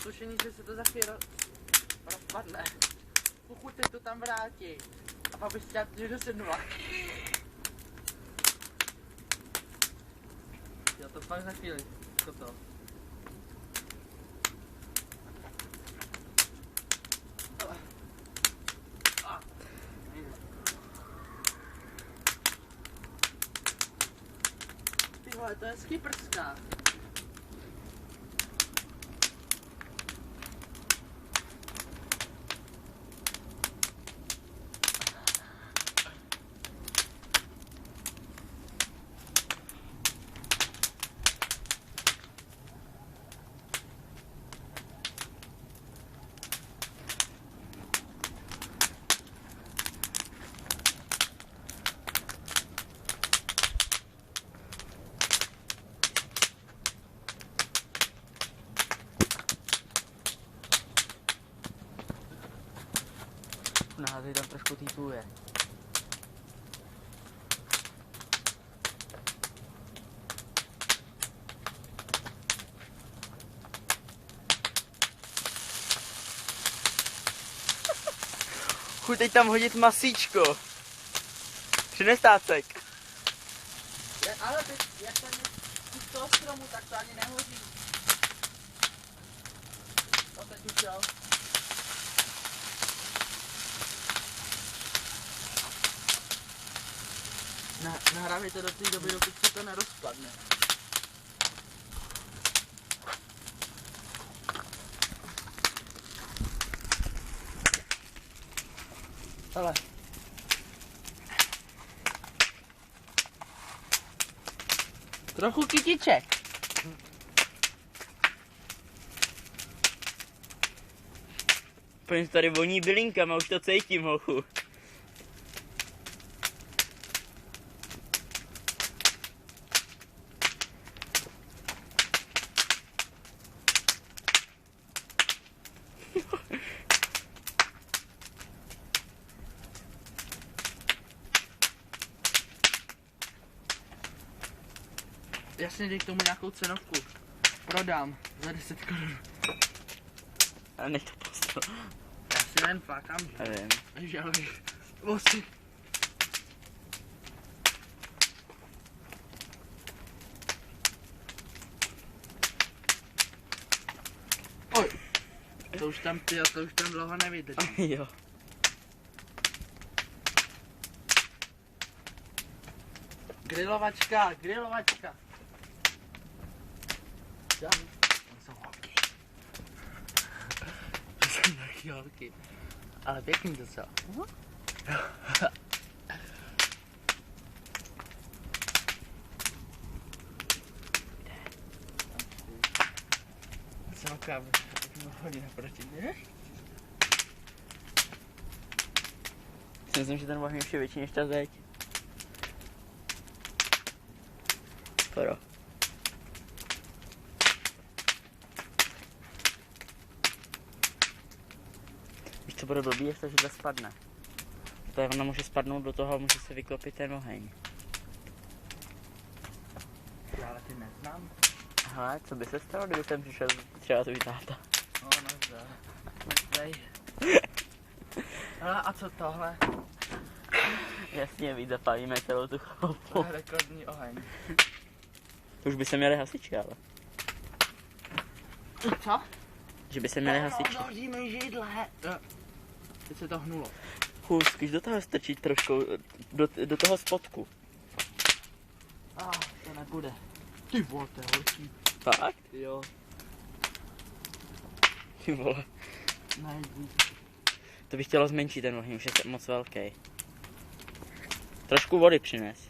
tušení, že se to za chvíli rozpadne. Pokud teď to tam vrátí. A pak bys chtěl, že dosednula. Jo, to fakt za chvíli. Co to? Ty vole, to je skiprská. Naházej tam trošku týpuje. Chuť teď tam hodit masíčko. Přines tácek. Ale teď, jak ten z toho stromu, tak to ani nehoří. To teď už jo. Nahrávejte do té doby, dokud se to nerozpadne. Ale. Trochu kytiček. Pojď tady voní bylinkama, už to cítím, hochu. Jasně, dej k tomu nějakou cenovku. Prodám za 10 korun. Ale nech to postav. Já si jen flákám, že? Žalej. Vosy. Oj. To už tam dlouho nevydrží. Jo. Grilovačka. Tam jsou holky. To jsou taky holky. Ale pěkný to co? Jsem kávu. Hodí naproti, ne? Myslím, že ten oheň už je větší než ta zeď. Skoro. Víš, co bude blbý, jestli to spadne. To ona může spadnout do toho a může se vyklopit ten oheň. Ale ty neznám. Hele, co by se stalo, kdyby jsem přišel třeba tvůj táta? No, dej. Hele, a co tohle? Jasně, víc zapálíme celou tu chalupu. To je rekordní oheň. Už by se měli hasiči, ale. Co? Že by se měli hasiči. No, hoříme židle. Teď se to hnulo. Zkus do toho strčit trošku, do toho spodku. To nebude. Ty vole, to je horší. Fakt? Jo. Ty vole. Nejvíc. To bych chtělo zmenšit ten oheň, už je moc velký. Trošku vody přines.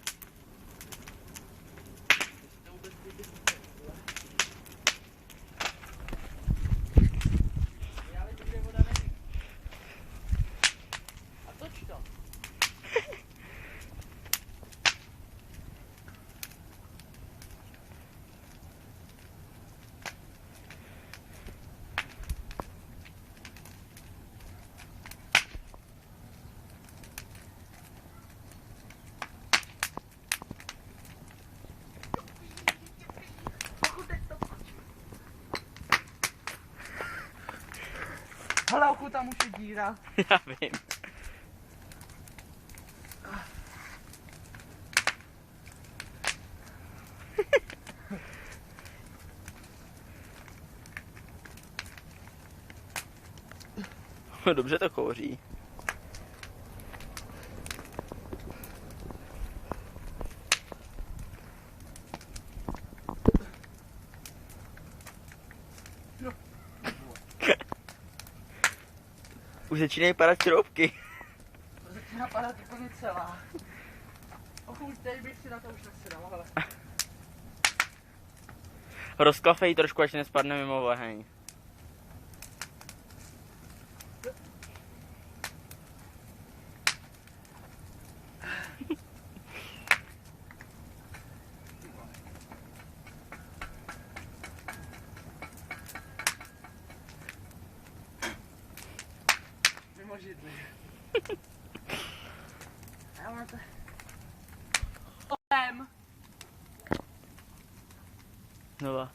Hele, tam už je díra. Já vím. Dobře to kouří. Už začínají padat šroubky. To začíná padat úplně celá. Už teď bych si na to už nesedal, hele. Rozklafej trošku, až nespadne mimo oheň. Mimo židli. Já mám to... Nova.